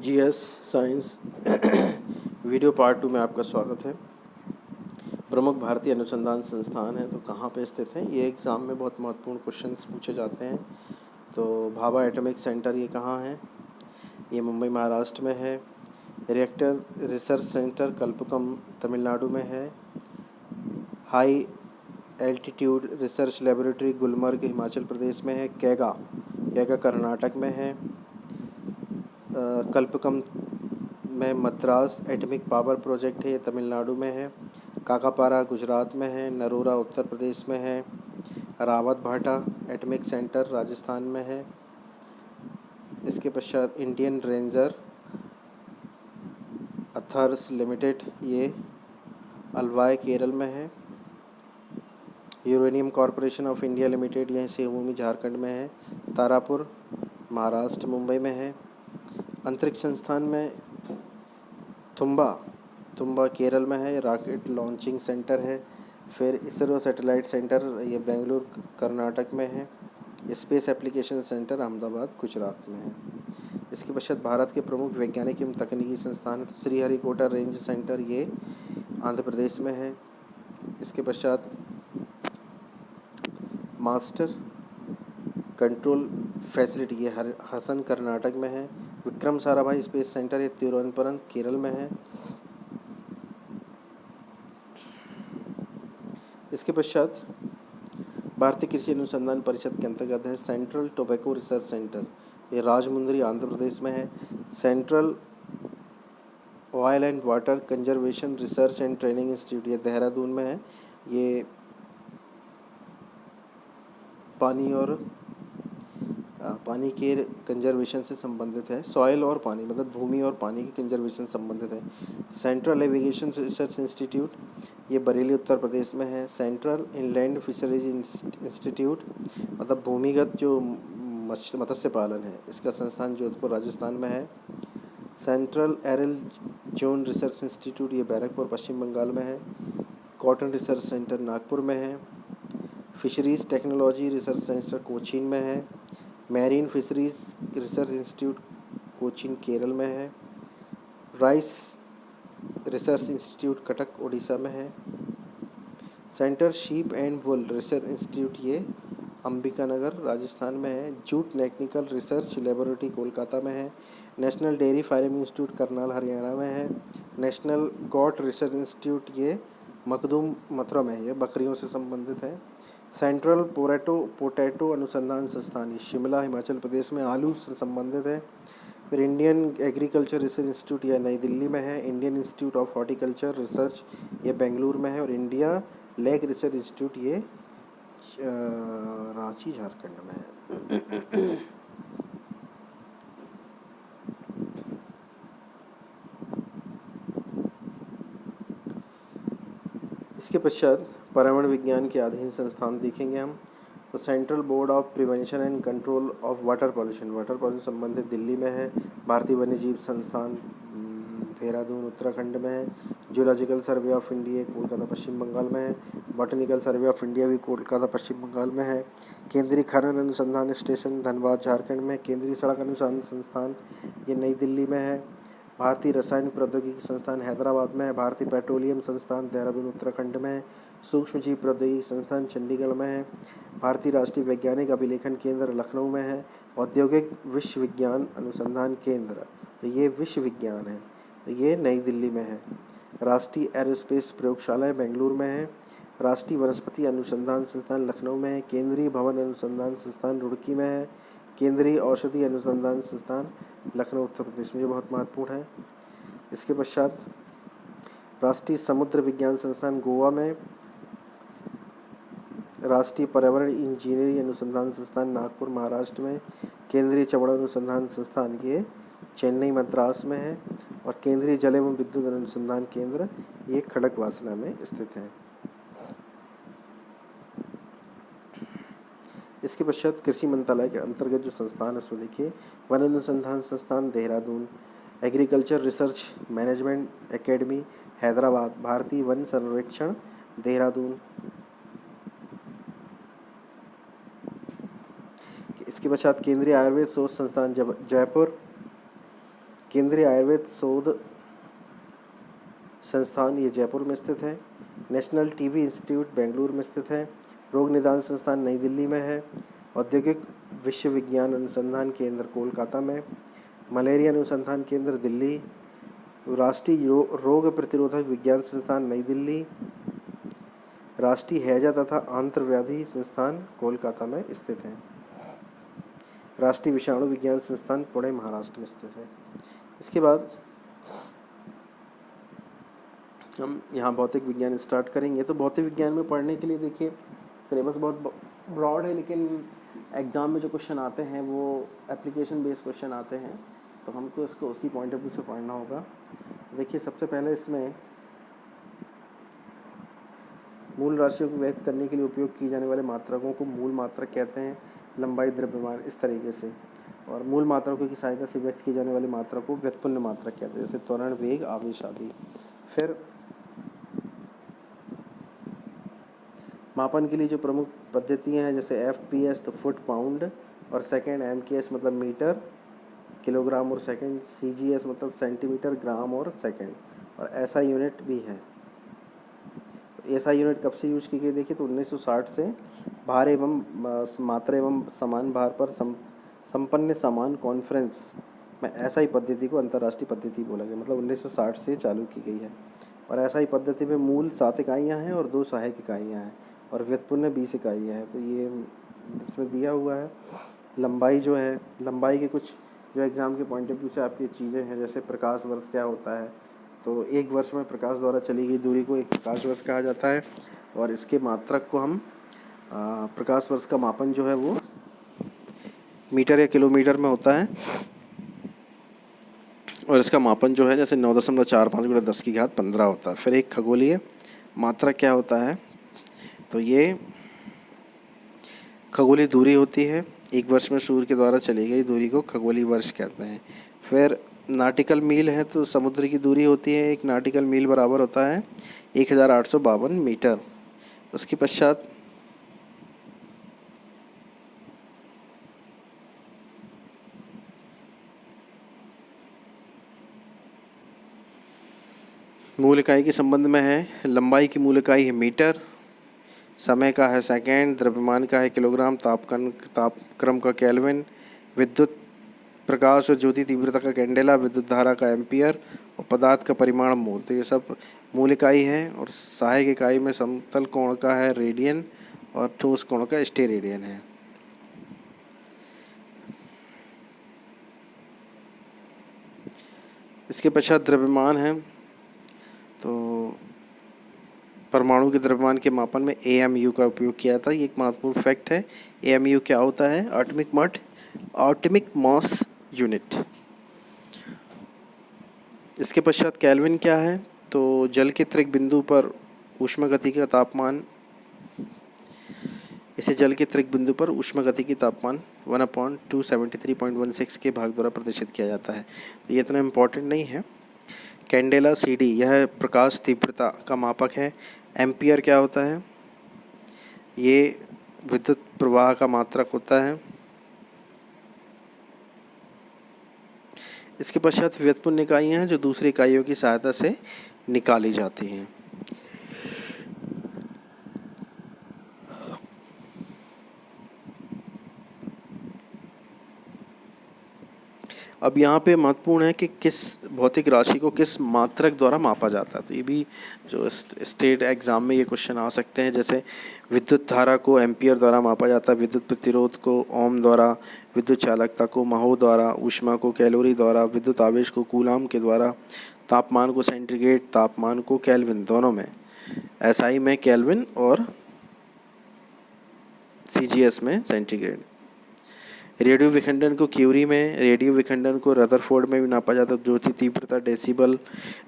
GS science video part 2 में आपका स्वागत है। प्रमुख भारतीय अनुसंधान संस्थान है तो कहाँ पे स्थित है, ये एग्ज़ाम में बहुत महत्वपूर्ण क्वेश्चंस पूछे जाते हैं। तो भाभा एटॉमिक सेंटर ये कहाँ है? ये मुंबई महाराष्ट्र में है। Reactor research centre Kalpakkam Tamil Nadu में है। High altitude research laboratory Gulmarg Himachal Pradesh में है। कैगा कर्नाटक में है। कल्पकम में मद्रास एटॉमिक पावर प्रोजेक्ट है, ये तमिलनाडु में है। काकापारा गुजरात में है। नरोरा उत्तर प्रदेश में है। रावत भाटा एटॉमिक सेंटर राजस्थान में है। इसके पश्चात इंडियन रेंजर अथर्स लिमिटेड ये अलवाय केरल में है। Uranium corporation of India limited यह सिवभूमि झारखंड में है। तारापुर महाराष्ट्र मुंबई में है। अंतरिक्ष संस्थान में तुम्बा केरल में है, रॉकेट लॉन्चिंग सेंटर है। फिर इसरो सैटेलाइट सेंटर ये बेंगलुरु कर्नाटक में है। Space application centre Ahmedabad Gujarat में है। इसके पश्चात भारत के प्रमुख वैज्ञानिक एवं तकनीकी संस्थान है श्रीहरिकोटा रेंज सेंटर ये आंध्र प्रदेश में है। इसके पश्चात मास्टर कंट्रोल फैसिलिटी ये हसन कर्नाटक में है। विक्रम साराभाई स्पेस सेंटर ये तिरुवनंतपुरम केरल में है। इसके पश्चात भारतीय कृषि अनुसंधान परिषद के अंतर्गत है सेंट्रल टोबैको रिसर्च सेंटर ये राजमुंदरी आंध्र प्रदेश में है। Central oil and water conservation research and training institute ये देहरादून में है। ये पानी के कंजर्वेशन से संबंधित है। सॉइल और पानी मतलब भूमि और पानी के कंजर्वेशन संबंधित है। सेंट्रल एविगेशन रिसर्च इंस्टीट्यूट ये बरेली उत्तर प्रदेश में है। सेंट्रल इनलैंड फिशरीज इंस्टीट्यूट मतलब भूमिगत जो मत्स्य पालन है इसका संस्थान जोधपुर राजस्थान में है। सेंट्रल एरल जोन रिसर्च इंस्टीट्यूट ये बैरकपुर पश्चिम बंगाल में है। कॉटन रिसर्च सेंटर नागपुर में है। Fisheries technology research centre Cochin में है। Marine fisheries research institute Cochin Kerala में है। Rice research institute Cuttack Orissa में है। Centre sheep and wool research institute ये अंबिकानगर राजस्थान में है। Jute technical research laboratory Kolkata में है। National dairy farming institute Karnal Haryana में है। नेशनल गॉट रिसर्च इंस्टीट्यूट ये मखदूम मथुरा में है, ये बकरियों से संबंधित है। सेंट्रल पोटैटो अनुसंधान संस्थान ये शिमला हिमाचल प्रदेश में आलू से संबंधित है। फिर इंडियन एग्रीकल्चर रिसर्च इंस्टीट्यूट ये नई दिल्ली में है। Indian institute of horticulture research ये बेंगलुरु में है। और इंडिया लेक रिसर्च इंस्टीट्यूट ये रांची झारखंड में है। इसके पश्चात पर्यावरण विज्ञान के अधीन संस्थान देखेंगे हम। तो central board of prevention and control of water pollution संबंधित दिल्ली में है। भारतीय वन्यजीव संस्थान देहरादून उत्तराखंड में है। Zoological survey of India Kolkata Paschim Bengal में है। बॉटनिकल सर्वे ऑफ इंडिया भी कोलकाता पश्चिम बंगाल में है। केंद्रीय खनन अनुसंधान स्टेशन धनबाद झारखंड में। केंद्रीय सड़क अनुसंधान संस्थान ये नई दिल्ली में है। भारतीय रसायन प्रौद्योगिकी संस्थान हैदराबाद में है। भारतीय पेट्रोलियम संस्थान देहरादून उत्तराखंड में है। सूक्ष्म जीव प्रौद्योगिकी संस्थान चंडीगढ़ में है। भारतीय राष्ट्रीय वैज्ञानिक अभिलेखन केंद्र लखनऊ में है। औद्योगिक विश्व विज्ञान अनुसंधान केंद्र तो ये विश्व विज्ञान है तो ये नई दिल्ली में है। राष्ट्रीय एरोस्पेस प्रयोगशाला बेंगलुरु में है। राष्ट्रीय वनस्पति अनुसंधान संस्थान लखनऊ में है। केंद्रीय भवन अनुसंधान संस्थान रुड़की में है। केंद्रीय औषधि अनुसंधान संस्थान लखनऊ उत्तर प्रदेश में, ये बहुत महत्वपूर्ण है। इसके पश्चात राष्ट्रीय समुद्र विज्ञान संस्थान गोवा में। राष्ट्रीय पर्यावरण इंजीनियरिंग अनुसंधान संस्थान नागपुर महाराष्ट्र में। केंद्रीय चमड़ा अनुसंधान संस्थान ये चेन्नई मद्रास में है। और केंद्रीय जल एवं विद्युत अनुसंधान केंद्र ये खड़गवासला में स्थित है। इसके पश्चात कृषि मंत्रालय के अंतर्गत जो संस्थान है उसमें देखिए वन अनुसंधान संस्थान Dehradun, agriculture research management academy Hyderabad, भारतीय वन सर्वेक्षण देहरादून। इसके पश्चात केंद्रीय आयुर्वेद शोध संस्थान जयपुर, केंद्रीय आयुर्वेद शोध संस्थान ये जयपुर में स्थित है। नेशनल टीबी इंस्टीट्यूट बेंगलुरु में स्थित है। रोग निदान संस्थान नई दिल्ली में है। औद्योगिक विश्वविज्ञान अनुसंधान केंद्र कोलकाता में। मलेरिया अनुसंधान केंद्र दिल्ली। राष्ट्रीय रोग प्रतिरोधक विज्ञान संस्थान नई दिल्ली। राष्ट्रीय हैजा तथा आंत्रव्याधि संस्थान कोलकाता में स्थित है। राष्ट्रीय विषाणु विज्ञान संस्थान पुणे महाराष्ट्र में स्थित है। इसके बाद हम यहाँ भौतिक विज्ञान स्टार्ट करेंगे। तो भौतिक विज्ञान में पढ़ने के लिए देखिए सिलेबस बहुत ब्रॉड है, लेकिन एग्ज़ाम में जो क्वेश्चन आते हैं वो एप्लीकेशन बेस्ड क्वेश्चन आते हैं, तो हमको इसको उसी पॉइंट ऑफ व्यू से पढ़ना होगा। देखिए सबसे पहले इसमें मूल राशियों को व्यक्त करने के लिए उपयोग किए जाने वाले मात्रकों को मूल मात्रक कहते हैं। लंबाई, द्रव्यमान, इस तरीके से। और मूल मात्रकों की सहायता से व्यक्त किए जाने वाले मात्रक को व्युत्पन्न मात्रक कहते हैं, जैसे त्वरण, वेग, आवेश आदि। फिर मापन के लिए जो प्रमुख पद्धतियाँ हैं, जैसे FPS तो फुट पाउंड और सेकंड, MKS मतलब मीटर किलोग्राम और सेकंड, CGS मतलब सेंटीमीटर ग्राम और सेकंड, और SI यूनिट भी है। SI यूनिट कब से यूज की गई देखिए, तो 1960 से भार एवं मात्रा एवं समान भार पर संपन्न समान कॉन्फ्रेंस में SI पद्धति को अंतर्राष्ट्रीय पद्धति बोला गया, मतलब 1960 से चालू की गई है। और SI पद्धति में मूल 7 इकाइयाँ हैं और 2 सहायक इकाइयाँ हैं और व्युत्पन्न 20 इकाइयाँ हैं। तो ये इसमें दिया हुआ है। लंबाई जो है, लंबाई के कुछ जो एग्ज़ाम के पॉइंट ऑफ व्यू से आपकी चीज़ें हैं, जैसे प्रकाश वर्ष क्या होता है, तो एक वर्ष में प्रकाश द्वारा चली गई दूरी को एक प्रकाश वर्ष कहा जाता है। और इसके मात्रक को हम प्रकाश वर्ष का मापन जो है वो मीटर या किलोमीटर में होता है, और इसका मापन जो है जैसे 9.45 × 10⁻15 होता है। फिर एक खगोलीय मात्रक क्या होता है, तो ये खगोलीय दूरी होती है। एक वर्ष में सूर्य के द्वारा चली गई दूरी को खगोलीय वर्ष कहते हैं। फिर नाटिकल मील है, तो समुद्र की दूरी होती है। एक नाटिकल मील बराबर होता है 1852 मीटर। उसके पश्चात मूल इकाई के संबंध में है। लंबाई की मूल इकाई है मीटर, समय का है सेकेंड, द्रव्यमान का है किलोग्राम, तापक्रम का केल्विन, विद्युत प्रकाश और ज्योति तीव्रता का कैंडेला, विद्युत धारा का एम्पियर और पदार्थ का परिमाण मोल। तो ये सब मूल इकाई है। और सहायक इकाई में समतल कोण का है रेडियन और ठोस कोण का स्टेरेडियन है। इसके पश्चात द्रव्यमान है, तो परमाणु के द्रव्यमान के मापन में AMU का उपयोग किया था। ये एक महत्वपूर्ण फैक्ट है। AMU क्या होता है? Atomic mass unit. इसके पश्चात केल्विन क्या है, तो जल के त्रिक बिंदु पर ऊष्मागति का तापमान, इसे जल के त्रिक बिंदु पर ऊष्मागति की तापमान 1/273.16 के भाग द्वारा प्रदर्शित किया जाता है। तो ये इतना इम्पोर्टेंट नहीं है। कैंडेला CD यह प्रकाश तीव्रता का मापक है। एम्पियर क्या होता है? ये विद्युत प्रवाह का मात्रक होता है। इसके पश्चात व्युत्पन्न इकाइयाँ हैं जो दूसरी इकाइयों की सहायता से निकाली जाती हैं। अब यहाँ पे महत्वपूर्ण है कि किस भौतिक राशि को किस मात्रक द्वारा मापा जाता है। तो ये भी जो स्टेट एग्ज़ाम में ये क्वेश्चन आ सकते हैं। जैसे विद्युत धारा को एम्पियर द्वारा मापा जाता है, विद्युत प्रतिरोध को ओम द्वारा, विद्युत चालकता को महो द्वारा, ऊष्मा को कैलोरी द्वारा, विद्युत आवेश को कूलाम के द्वारा, तापमान को सेंटीग्रेड, तापमान को केल्विन, दोनों में SI में केल्विन और CGS में सेंटीग्रेड। रेडियो विखंडन को क्यूरी में, रेडियो विखंडन को रदरफोर्ड में भी नापा जाता है। ज्योति तीव्रता डेसिबल,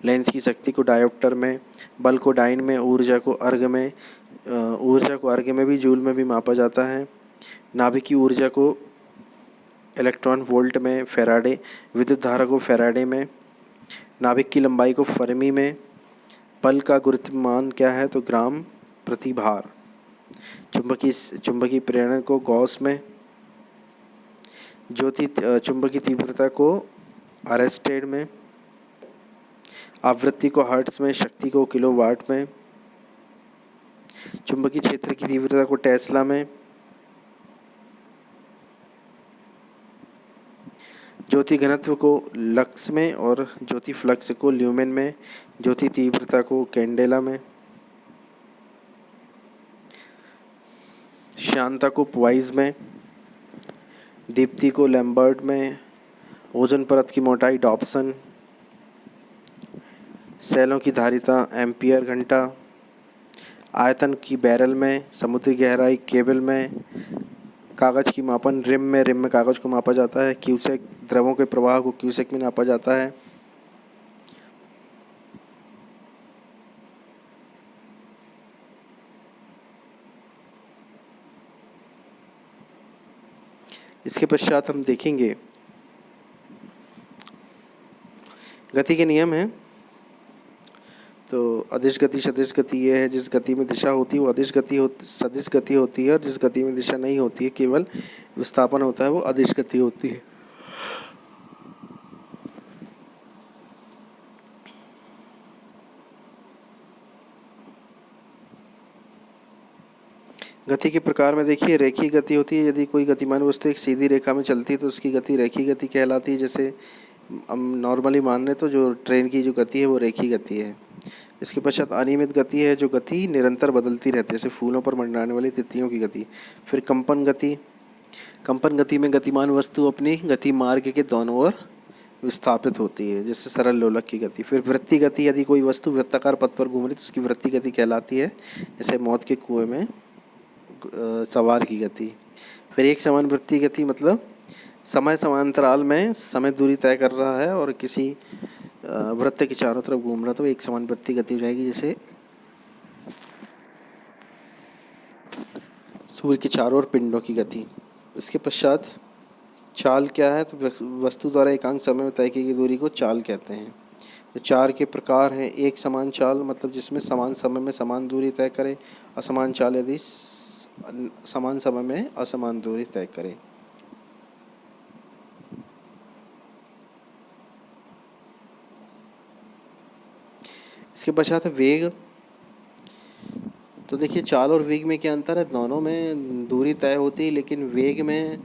लेंस की शक्ति को डायोप्टर में, बल को डाइन में, ऊर्जा को अर्घ में भी जूल में भी मापा जाता है। नाभिक की ऊर्जा को इलेक्ट्रॉन वोल्ट में, फैराडे, विद्युत धारा को फैराडे में, नाभिक की लंबाई को फर्मी में, बल का गुरुत्वाकर्षण क्या है, तो ग्राम प्रति भार, चुंबकीय प्रेरण को गॉस में, ज्योति चुंबकीय तीव्रता को अरेस्टेड में, आवृत्ति को हर्ट्ज में, शक्ति को किलोवाट में, चुंबकीय क्षेत्र की तीव्रता को टेस्ला में, ज्योति घनत्व को लक्स में और ज्योति फ्लक्स को ल्यूमेन में, ज्योति तीव्रता को कैंडेला में, श्यानता को पॉइज में, दीप्ति को लैम्बर्ट में, ओजोन परत की मोटाई डॉप्सन, सेलों की धारिता एम्पियर घंटा, आयतन की बैरल में, समुद्री गहराई केबल में, कागज़ की मापन रिम में कागज़ को मापा जाता है, क्यूसेक द्रवों के प्रवाह को क्यूसेक में नापा जाता है, इसके पश्चात हम देखेंगे गति के नियम हैं। तो अदिश गति सदिश गति ये है, जिस गति में दिशा होती है वो सदिश गति होती है, और जिस गति में दिशा नहीं होती है केवल विस्थापन होता है वो अदिश गति होती है। गति के प्रकार में देखिए, रेखीय गति होती है। यदि कोई गतिमान वस्तु एक सीधी रेखा में चलती है तो उसकी गति रेखीय गति कहलाती है। जैसे हम नॉर्मली मान रहे तो जो ट्रेन की जो गति है वो रेखीय गति है। इसके पश्चात अनियमित गति है, जो गति निरंतर बदलती रहती है, जैसे फूलों पर मंडराने वाली तितलियों की गति। फिर कंपन गति, कंपन गति में गतिमान वस्तु अपनी गति मार्ग के दोनों ओर विस्थापित होती है, जैसे सरल लोलक की गति। फिर वृत्ति गति, यदि कोई वस्तु वृत्ताकार पथ पर घूम रही तो उसकी वृत्ति गति कहलाती है, जैसे मौत के कुएं में सवार की गति। फिर एक समान वृत्ति गति मतलब समय समांतराल में समय दूरी तय कर रहा है और किसी वृत्त के चारों तरफ घूम रहा तो एक समान वृत्ति गति हो जाएगी, जैसे सूर्य के चारों ओर पिंडों की गति। इसके पश्चात चाल क्या है, तो वस्तु द्वारा एकांक समय में तय की गई दूरी को चाल कहते हैं। तो चार के प्रकार हैं। एक समान चाल मतलब जिसमें समान समय में समान दूरी तय करे। असमान चाल यदि समान समय में असमान दूरी तय करे। इसके पश्चात है वेग। तो देखिए चाल और वेग में क्या अंतर है, दोनों में दूरी तय होती है, लेकिन वेग में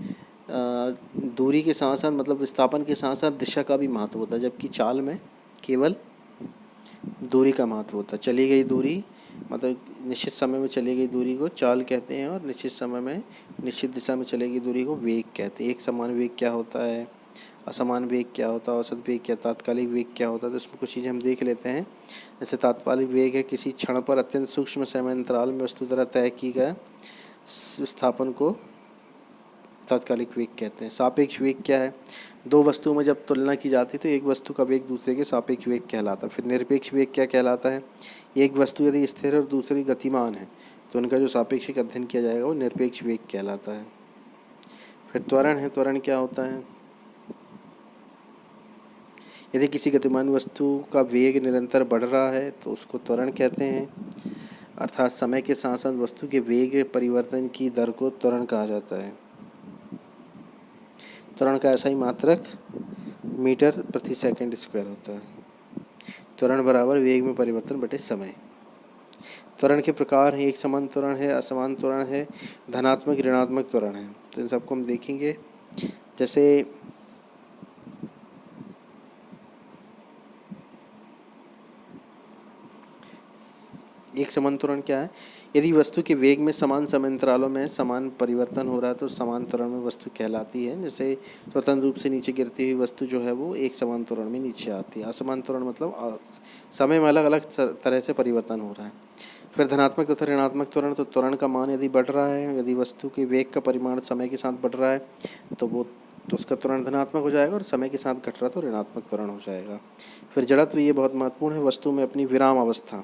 दूरी के साथ साथ मतलब विस्थापन के साथ साथ दिशा का भी महत्व होता है, जबकि चाल में केवल दूरी का महत्व होता है। चली गई दूरी मतलब निश्चित समय में चली गई दूरी को चाल कहते हैं, और निश्चित समय में निश्चित दिशा में चली गई दूरी को वेग कहते हैं। एक समान वेग क्या होता है, असमान वेग क्या होता है, औसत वेग क्या, तात्कालिक वेग क्या होता है, तो इसमें कुछ चीज़ें हम देख लेते हैं। जैसे तात्कालिक वेग है किसी क्षण पर अत्यंत सूक्ष्म समय अंतराल में वस्तु द्वारा तय की गए विस्थापन को तात्कालिक वेग कहते हैं। सापेक्ष वेग क्या है, दो वस्तुओं में जब तुलना की जाती है तो एक वस्तु का वेग दूसरे के सापेक्ष वेग कहलाता है। फिर निरपेक्ष वेग क्या कहलाता है, एक वस्तु यदि स्थिर और दूसरी गतिमान है तो उनका जो सापेक्षिक अध्ययन किया जाएगा वो निरपेक्ष वेग कहलाता है। फिर त्वरण है, त्वरण क्या होता है, यदि किसी गतिमान वस्तु का वेग निरंतर बढ़ रहा है तो उसको त्वरण कहते हैं, अर्थात समय के साथ साथ वस्तु के वेग परिवर्तन की दर को त्वरण कहा जाता है। त्वरण का ऐसा ही मात्रक मीटर प्रति सेकंड स्क्वायर होता है। त्वरण बराबर वेग में परिवर्तन बटे समय। त्वरण के प्रकार हैं, एक समान त्वरण है, असमान त्वरण है, धनात्मक ऋणात्मक त्वरण है। तो इन सबको हम देखेंगे। जैसे एक समान त्वरण क्या है, यदि वस्तु के वेग में समान समय अंतरालों में समान परिवर्तन हो रहा है तो समान त्वरण में वस्तु कहलाती है। जैसे स्वतंत्र रूप से नीचे गिरती हुई वस्तु जो है वो एक समान त्वरण में नीचे आती है। असमान त्वरण मतलब समय में अलग अलग तरह से परिवर्तन हो रहा है। फिर धनात्मक तथा ऋणात्मक त्वरण, तो त्वरण का मान यदि बढ़ रहा है, यदि वस्तु के वेग का परिमाण समय के साथ बढ़ रहा है तो उसका त्वरण धनात्मक हो जाएगा, और समय के साथ घट रहा तो ऋणात्मक त्वरण हो जाएगा। फिर जड़त्व, ये बहुत महत्वपूर्ण है, वस्तु में अपनी विराम अवस्था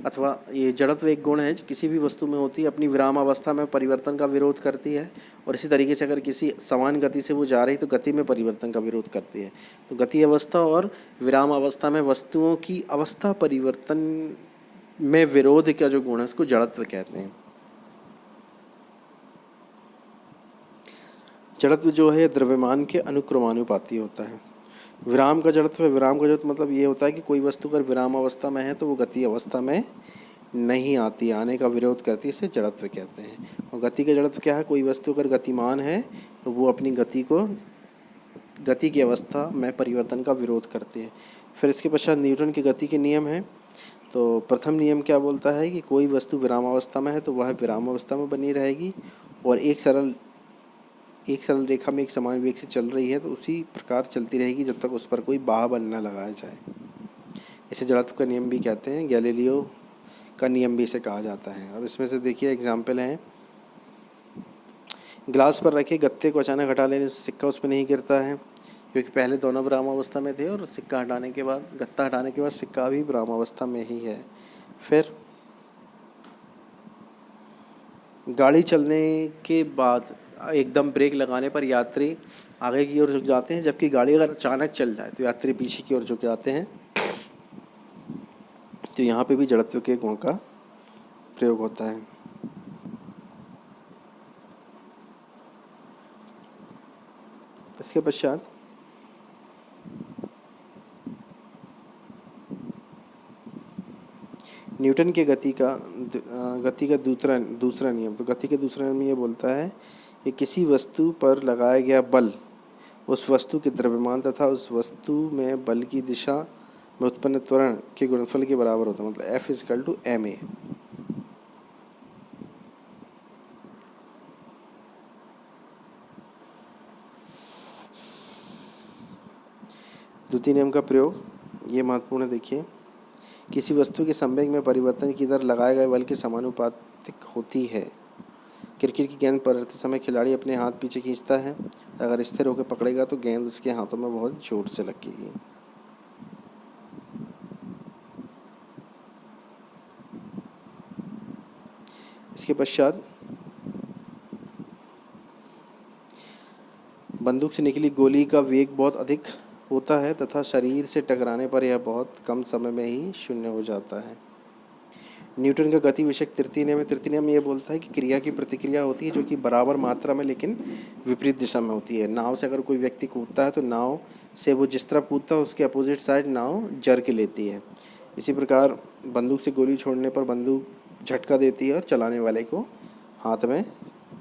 अथवा ये जड़त्व एक गुण है जो किसी भी वस्तु में होती है, अपनी विराम अवस्था में परिवर्तन का विरोध करती है। और इसी तरीके से अगर किसी समान गति से वो जा रही तो गति में परिवर्तन का विरोध करती है। तो गति अवस्था और विराम अवस्था में वस्तुओं की अवस्था परिवर्तन में विरोध का जो गुण है उसको जड़त्व कहते हैं। जड़त्व जो है द्रव्यमान के अनुक्रमानुपाती होता है। विराम का जड़त्व है। विराम का जड़त्व मतलब ये होता है कि कोई वस्तु अगर विराम अवस्था में है तो वो गति अवस्था में नहीं आती, आने का विरोध करती है, इसे जड़त्व कहते हैं। और गति का जड़त्व क्या है? कोई वस्तु अगर गतिमान है तो वो अपनी गति की अवस्था में परिवर्तन का विरोध करती है। फिर इसके पश्चात न्यूटन की गति के नियम हैं। तो प्रथम नियम क्या बोलता है कि कोई वस्तु विराम अवस्था में है तो वह विराम अवस्था में बनी रहेगी, और एक सरल रेखा में एक समान वेग से चल रही है तो उसी प्रकार चलती रहेगी जब तक उस पर कोई बाह्य बल न लगाया जाए। इसे जड़त्व का नियम भी कहते हैं, गैलीलियो का नियम भी इसे कहा जाता है। और इसमें से देखिए एग्जाम्पल हैं, ग्लास पर रखे गत्ते को अचानक हटा लेने से सिक्का उस पर नहीं गिरता है, क्योंकि पहले दोनों विराम अवस्था में थे और गत्ता हटाने के बाद सिक्का भी विराम अवस्था में ही है। फिर गाड़ी चलने के बाद एकदम ब्रेक लगाने पर यात्री आगे की ओर झुक जाते हैं, जबकि गाड़ी अगर अचानक चल जाए तो यात्री पीछे की ओर झुक जाते हैं। तो यहाँ पे भी जड़त्व के गुण का प्रयोग होता है। इसके पश्चात न्यूटन के गति का दूसरा नियम। तो गति के दूसरा नियम ये बोलता है कि किसी वस्तु पर लगाया गया बल उस वस्तु के द्रव्यमान तथा उस वस्तु में बल की दिशा में उत्पन्न त्वरण के गुणनफल के बराबर होता है, मतलब F=ma। द्वितीय नियम का प्रयोग ये महत्वपूर्ण है। देखिए, किसी वस्तु के संवेग में परिवर्तन की दर लगाए गए बल के समानुपातिक होती है। क्रिकेट की गेंद पकड़ते समय खिलाड़ी अपने हाथ पीछे खींचता है, अगर स्थिर होकर पकड़ेगा तो गेंद उसके हाथों में बहुत जोर से लगेगी। इसके पश्चात बंदूक से निकली गोली का वेग बहुत अधिक होता है तथा शरीर से टकराने पर यह बहुत कम समय में ही शून्य हो जाता है। न्यूटन का गति विषयक तृतीय नियम ये बोलता है कि क्रिया की प्रतिक्रिया होती है जो कि बराबर मात्रा में लेकिन विपरीत दिशा में होती है। नाव से अगर कोई व्यक्ति कूदता है तो नाव से वो जिस तरफ कूदता है उसके अपोजिट साइड नाव जर्क लेती है। इसी प्रकार बंदूक से गोली छोड़ने पर बंदूक झटका देती है और चलाने वाले को हाथ में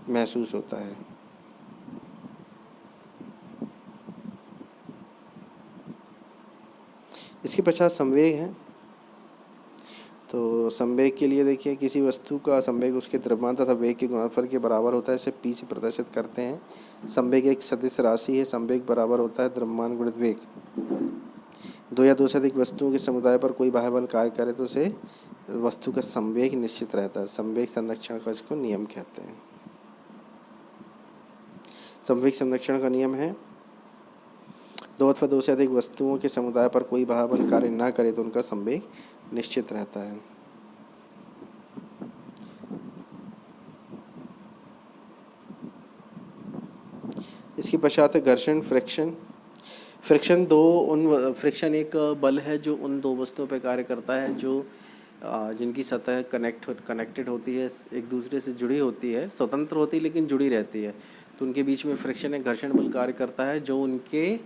महसूस होता है। इसके पश्चात संवेग है। तो संवेग के लिए देखिए, किसी वस्तु का संवेग उसके द्रव्यमान तथा वेग के गुणनफल के बराबर होता है, इसे p से प्रदर्शित करते हैं। संवेग एक सदिश राशि है। संवेग बराबर होता है द्रव्यमान गुणित वेग। दो या दो से अधिक वस्तुओं के समुदाय पर कोई बाह्य बल कार्य करे तो उसे वस्तु का संवेग निश्चित रहता है। संवेग संरक्षण का इसको नियम कहते हैं। संवेग संरक्षण का नियम है, दो अथवा दो से अधिक वस्तुओं के समुदाय पर कोई बाह्य बल कार्य न करे तो उनका संवेग निश्चित रहता है। इसके पश्चात है घर्षण, फ्रिक्शन। फ्रिक्शन एक बल है जो उन दो वस्तुओं पर कार्य करता है जो जिनकी सतह कनेक्टेड होती है, एक दूसरे से जुड़ी होती है, स्वतंत्र होती है लेकिन जुड़ी रहती है, तो उनके बीच में फ्रिक्शन एक घर्षण बल कार्य करता है जो उनके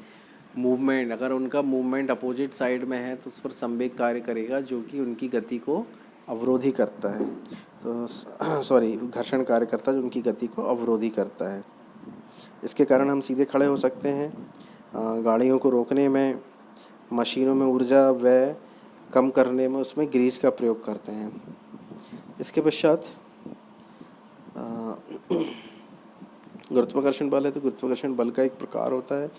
मूवमेंट, अगर उनका मूवमेंट अपोजिट साइड में है तो उस पर संवेग कार्य करेगा जो कि उनकी गति को अवरोधी करता है। तो घर्षण कार्य करता है जो उनकी गति को अवरोधी करता है। इसके कारण हम सीधे खड़े हो सकते हैं। गाड़ियों को रोकने में, मशीनों में ऊर्जा व्यय कम करने में उसमें ग्रीस का प्रयोग करते हैं। इसके पश्चात गुरुत्वाकर्षण बल है। तो गुरुत्वाकर्षण बल का एक प्रकार होता है,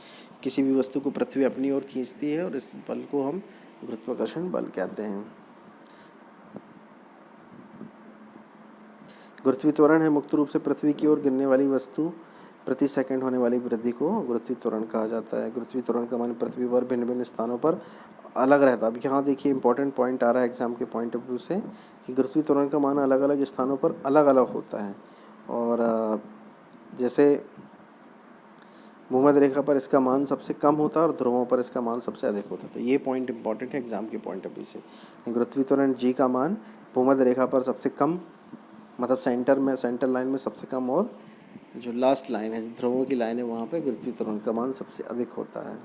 किसी भी वस्तु को पृथ्वी अपनी ओर खींचती है और इस बल को हम गुरुत्वाकर्षण बल कहते हैं। गुरुत्वीय त्वरण है, मुक्त रूप से पृथ्वी की ओर गिरने वाली वस्तु प्रति सेकंड होने वाली वृद्धि को गुरुत्वीय त्वरण कहा जाता है। गुरुत्वीय त्वरण का मान पृथ्वी पर भिन्न भिन्न स्थानों पर अलग रहता है। अब यहाँ देखिए इंपॉर्टेंट पॉइंट आ रहा है एग्जाम के पॉइंट ऑफ व्यू से कि गुरुत्वीय त्वरण का मान अलग अलग स्थानों पर अलग अलग होता है। और जैसे भूमध्य रेखा पर इसका मान सबसे कम होता है और ध्रुवों पर इसका मान सबसे अधिक होता है। तो ये पॉइंट इंपॉर्टेंट है एग्जाम के पॉइंट ऑफ व्यू से। गुरुत्वीय त्वरण जी का मान भूमध्य रेखा पर सबसे कम, मतलब सेंटर लाइन में सबसे कम, और जो लास्ट लाइन है, जो ध्रुवों की लाइन है, वहाँ पे गुरुत्वीय त्वरण का मान सबसे अधिक होता है।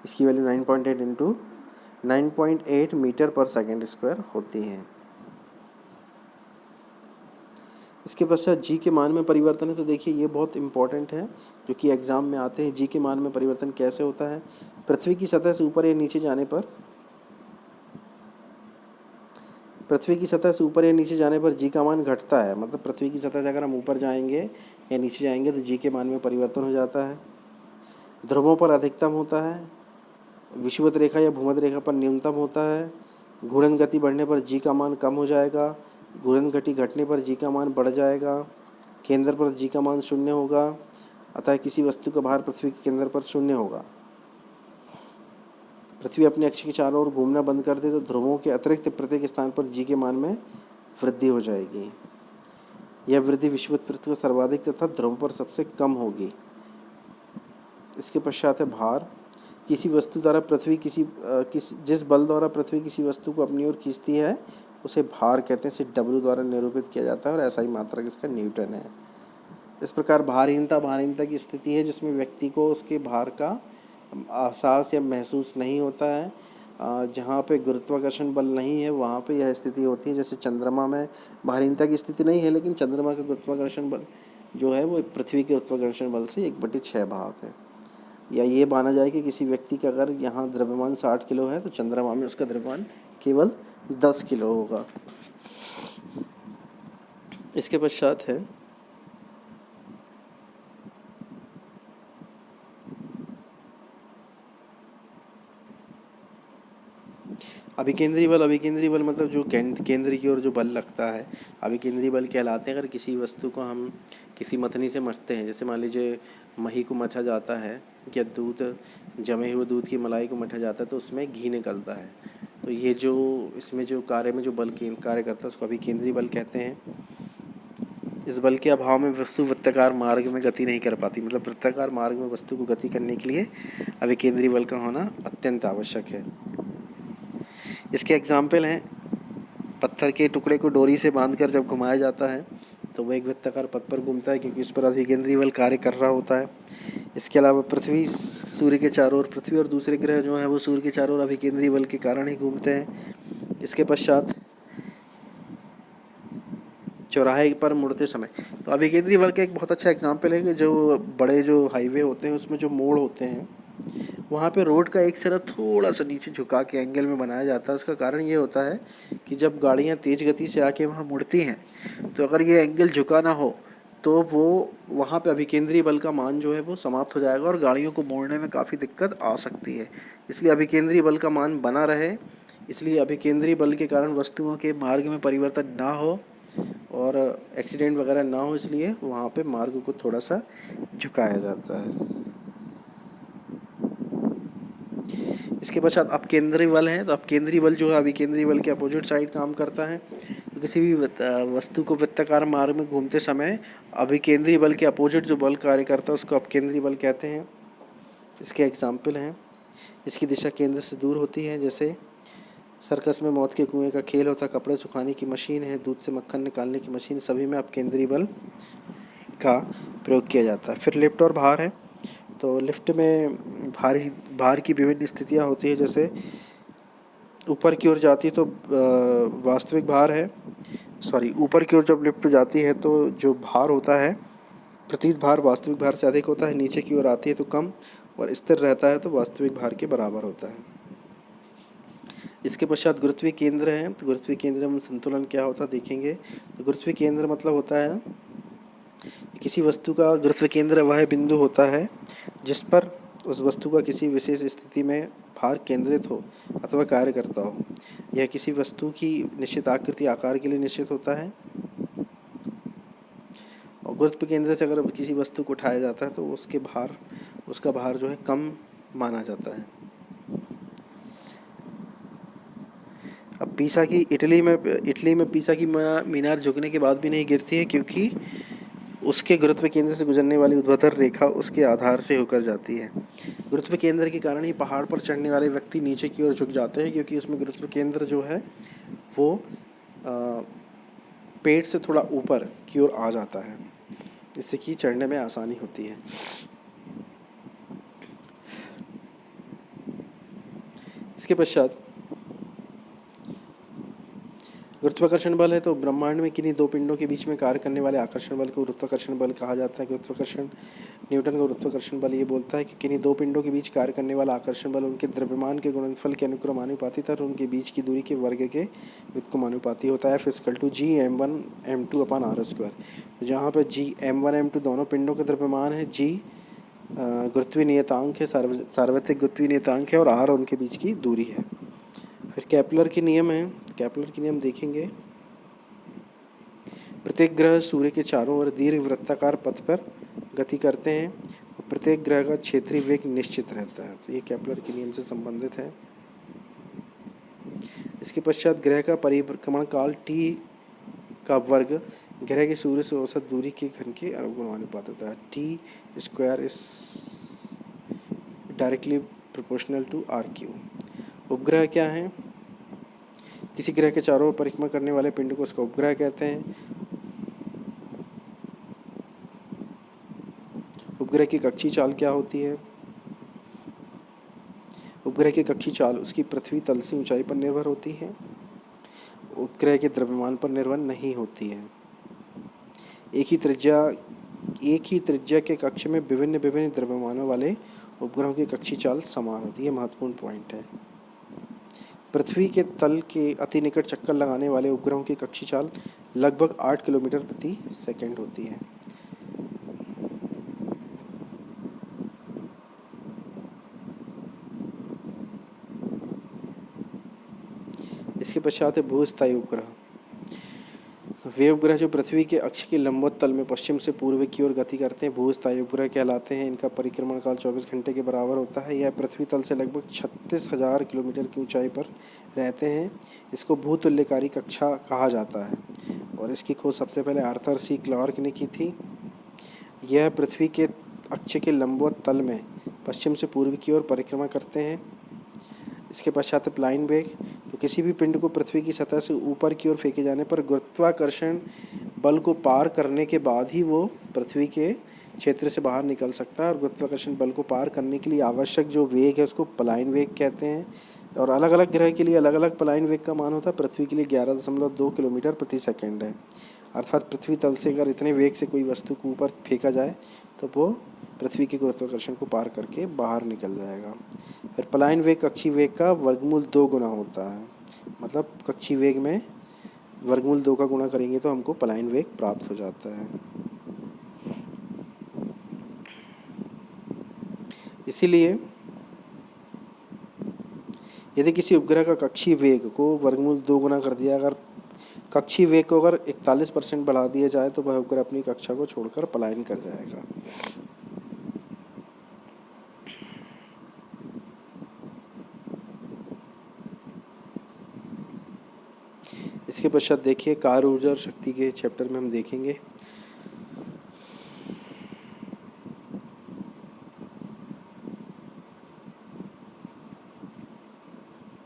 इसकी वैल्यू 9.8 इंटू 9.8 मीटर पर सेकेंड स्क्वायर होती है। इसके पश्चात जी के मान में परिवर्तन है, तो देखिए ये बहुत इंपॉर्टेंट है जो कि एग्जाम में आते हैं। जी के मान में परिवर्तन कैसे होता है? पृथ्वी की सतह से ऊपर या नीचे जाने पर, पृथ्वी की सतह से ऊपर या नीचे जाने पर जी का मान घटता है। मतलब पृथ्वी की सतह से अगर हम ऊपर जाएंगे या नीचे जाएंगे तो जी के मान में परिवर्तन हो जाता है। ध्रुवों पर अधिकतम होता है, विषुवत रेखा या भूमध्य रेखा पर न्यूनतम होता है। घूर्णन गति बढ़ने पर जी का मान कम हो जाएगा, घूर्णन गति घटने पर जी का मान बढ़ जाएगा। केंद्र पर जी का मान 0 होगा, अतः किसी वस्तु का भार पृथ्वी के केंद्र पर 0 होगा। पृथ्वी अपने अक्ष के चारों ओर घूमना बंद कर दे तो ध्रुवों के अतिरिक्त प्रत्येक स्थान पर जी के मान में वृद्धि हो जाएगी। यह वृद्धि विषुवत पृथ्वी पर सर्वाधिक तथा ध्रुव पर सबसे कम होगी। इसके पश्चात है भार। किसी वस्तु द्वारा पृथ्वी जिस बल द्वारा पृथ्वी किसी वस्तु को अपनी ओर खींचती है उसे भार कहते हैं। इसे डब्ल्यू द्वारा निरूपित किया जाता है और ऐसा ही मात्रक इसका न्यूटन है। इस प्रकार भारहीनता की स्थिति है जिसमें व्यक्ति को उसके भार का एहसास या महसूस नहीं होता है। जहाँ पे गुरुत्वाकर्षण बल नहीं है वहाँ पे यह स्थिति होती है। जैसे चंद्रमा में भारहीनता की स्थिति नहीं है, लेकिन चंद्रमा का गुरुत्वाकर्षण बल जो है वो पृथ्वी के गुरुत्वाकर्षण बल से 1/6 भाग है। या ये माना जाए कि किसी व्यक्ति का अगर यहाँ द्रव्यमान 60 किलो है तो चंद्रमा में उसका द्रव्यमान केवल 10 किलो होगा। इसके पश्चात है अभिकेंद्रीय बल। अभिकेंद्रीय बल मतलब जो केंद्र की ओर जो बल लगता है अभिकेंद्रीय बल कहलाते हैं। अगर किसी वस्तु को हम किसी मथनी से मथते हैं, जैसे मान लीजिए मही को मथा जाता है या दूध, जमे हुए दूध की मलाई को मथा जाता है तो उसमें घी निकलता है। तो ये जो इसमें जो कार्य में जो बल कार्य करता है उसको अभिकेंद्रीय बल कहते हैं। इस बल के अभाव में वस्तु वृत्ताकार मार्ग में गति नहीं कर पाती। मतलब वृत्ताकार मार्ग में वस्तु को गति करने के लिए अभिकेंद्रीय बल का होना अत्यंत आवश्यक है। इसके एग्जाम्पल हैं, पत्थर के टुकड़े को डोरी से बांधकर जब घुमाया जाता है तो वह एक वृत्ताकार पथ पर घूमता है क्योंकि इस पर अभिकेंद्रीय बल कार्य कर रहा होता है। इसके अलावा पृथ्वी सूर्य के चारों ओर, पृथ्वी और दूसरे ग्रह जो हैं वो सूर्य के चारों ओर अभिकेंद्रीय बल के कारण ही घूमते हैं। इसके पश्चात चौराहे पर मुड़ते समय, तो अभिकेंद्रीय बल का एक बहुत अच्छा एग्जाम्पल है कि जो बड़े जो हाईवे होते हैं उसमें जो मोड़ होते हैं वहाँ पे रोड का एक सिरा थोड़ा सा नीचे झुका के एंगल में बनाया जाता है। उसका कारण ये होता है कि जब गाड़ियाँ तेज़ गति से आके वहाँ मुड़ती हैं तो अगर ये एंगल झुका ना हो तो वो वहाँ पे अभिकेंद्रीय बल का मान जो है वो समाप्त हो जाएगा और गाड़ियों को मोड़ने में काफ़ी दिक्कत आ सकती है। इसलिए अभिकेंद्रीय बल का मान बना रहे, इसलिए अभिकेंद्रीय बल के कारण वस्तुओं के मार्ग में परिवर्तन ना हो और एक्सीडेंट वगैरह ना हो, इसलिए वहाँ पे मार्ग को थोड़ा सा झुकाया जाता है। इसके पश्चात अपकेंद्रीय बल है। तो अपकेंद्रीय बल जो है अभिकेंद्रीय बल के अपोजिट साइड काम करता है। तो किसी भी वस्तु को वृत्ताकार मार्ग में घूमते समय अभिकेंद्रीय बल के अपोजिट जो बल कार्य करता है उसको अपकेंद्रीय बल कहते हैं। इसके एग्जाम्पल हैं, इसकी दिशा केंद्र से दूर होती है। जैसे सर्कस में मौत के कुएं का खेल होता है, कपड़े सुखाने की मशीन है, दूध से मक्खन निकालने की मशीन, सभी में अपकेंद्रीय बल का प्रयोग किया जाता है। फिर लिफ्ट और भार है। तो लिफ्ट में भार की विभिन्न स्थितियाँ होती है। जैसे ऊपर की ओर जाती है तो वास्तविक भार है, ऊपर की ओर जब लिफ्ट जाती है तो जो भार होता है प्रतीत भार वास्तविक भार से अधिक होता है। नीचे की ओर आती है तो कम और स्थिर रहता है तो वास्तविक भार के बराबर होता है। इसके पश्चात गुरुत्वीय केंद्र है। तो गुरुत्वीय केंद्र में संतुलन क्या होता है देखेंगे। तो गुरुत्वीय केंद्र मतलब होता है किसी वस्तु का गुरुत्व केंद्र वह बिंदु होता है जिस पर उस वस्तु का किसी विशेष स्थिति में भार केंद्रित हो अथवा कार्य करता हो। यह किसी वस्तु की निश्चित आकृति आकार के लिए निश्चित होता है और गुरुत्व केंद्र से अगर किसी वस्तु को उठाया जाता है तो उसका भार जो है कम माना जाता है। अब इटली में पीसा की मीनार झुकने के बाद भी नहीं गिरती है क्योंकि उसके गुरुत्व केंद्र से गुजरने वाली ऊर्ध्वाधर रेखा उसके आधार से होकर जाती है। गुरुत्व केंद्र के कारण ही पहाड़ पर चढ़ने वाले व्यक्ति नीचे की ओर झुक जाते हैं क्योंकि उसमें गुरुत्व केंद्र जो है वो पेट से थोड़ा ऊपर की ओर आ जाता है, जिससे कि चढ़ने में आसानी होती है। इसके पश्चात गुरुत्वाकर्षण बल है तो ब्रह्मांड में किन्हीं दो पिंडों के बीच में कार्य करने वाले आकर्षण बल को गुरुत्वाकर्षण बल कहा जाता है। गुरुत्वाकर्षण न्यूटन का गुरुत्वाकर्षण बल ये बोलता है कि किन्हीं दो पिंडों के बीच कार्य करने वाला आकर्षण बल उनके द्रव्यमान के गुणनफल के अनुक्रमानुपाती और उनके बीच की दूरी के वर्ग के व्युत्क्रमानुपाती होता है। F=G m1m2/r²। जहाँ पर G m1m2 दोनों पिंडों का द्रव्यमान है, G गुरुत्वीय नियतांक है, सार्वत्रिक गुरुत्वीय नियतांक है, और R उनके बीच की दूरी है। फिर केपलर के नियम है। केपलर के नियम देखेंगे। प्रत्येक ग्रह सूर्य के चारों ओर दीर्घ वृत्ताकार पथ पर गति करते हैं और प्रत्येक ग्रह का क्षेत्रीय वेग निश्चित रहता है। तो ये केपलर के नियम से संबंधित है। इसके पश्चात ग्रह का परिभ्रमण काल T का वर्ग ग्रह के सूर्य से औसत दूरी के घन के अनुपात होता है। T² is directly proportional to RQ। उपग्रह क्या है? किसी ग्रह के चारों ओर परिक्रमा करने वाले पिंड को उसका उपग्रह कहते हैं। उपग्रह की कक्षीय चाल क्या होती है? उपग्रह की कक्षीय चाल उसकी पृथ्वी तल से ऊंचाई पर निर्भर होती है। उपग्रह के द्रव्यमान पर निर्भर नहीं होती है। एक ही त्रिज्या के कक्ष में विभिन्न विभिन्न द्रव्यमानों वाले उपग्रहों की कक्षीय चाल समान होती है। महत्वपूर्ण पॉइंट है। पृथ्वी के तल के अति निकट चक्कर लगाने वाले उपग्रहों की कक्षीय चाल लगभग 8 किलोमीटर प्रति सेकंड होती है। इसके पश्चात है भूस्थायी उपग्रह। वे उपग्रह जो पृथ्वी के अक्ष के लंबवत तल में पश्चिम से पूर्व की ओर गति करते हैं भूस्थायी उपग्रह कहलाते हैं। इनका परिक्रमण काल 24 घंटे के बराबर होता है। यह पृथ्वी तल से लगभग 36,000 किलोमीटर की ऊंचाई पर रहते हैं। इसको भूतुल्यकारी कक्षा कहा जाता है और इसकी खोज सबसे पहले आर्थर सी क्लार्क ने की थी। यह पृथ्वी के अक्ष के लंबवत तल में पश्चिम से पूर्व की ओर परिक्रमा करते हैं। इसके पश्चात प्लाइन वेग। तो किसी भी पिंड को पृथ्वी की सतह से ऊपर की ओर फेंके जाने पर गुरुत्वाकर्षण बल को पार करने के बाद ही वो पृथ्वी के क्षेत्र से बाहर निकल सकता है। और गुरुत्वाकर्षण बल को पार करने के लिए आवश्यक जो वेग है उसको प्लाइन वेग कहते हैं। और अलग अलग ग्रह के लिए अलग अलग प्लाइन वेग का मान होता है। पृथ्वी के लिए 11.2 किलोमीटर प्रति सेकेंड है। अर्थात पृथ्वी तल से अगर इतने वेग से कोई वस्तु को ऊपर फेंका जाए तो वो पृथ्वी के गुरुत्वाकर्षण को पार करके बाहर निकल जाएगा। फिर पलायन वेग कक्षीय वेग का वर्गमूल 2 गुना होता है। मतलब कक्षीय वेग में वर्गमूल 2 का गुणा करेंगे तो हमको पलायन वेग प्राप्त हो जाता है। इसीलिए यदि किसी उपग्रह का कक्षीय वेग को वर्गमूल 2 गुना कर दिया, अगर कक्षीय वेग को अगर 41% बढ़ा दिया जाए तो वह उपग्रह अपनी कक्षा को छोड़कर पलायन कर जाएगा। इसके पश्चात देखिए कार्य ऊर्जा और शक्ति के चैप्टर में हम देखेंगे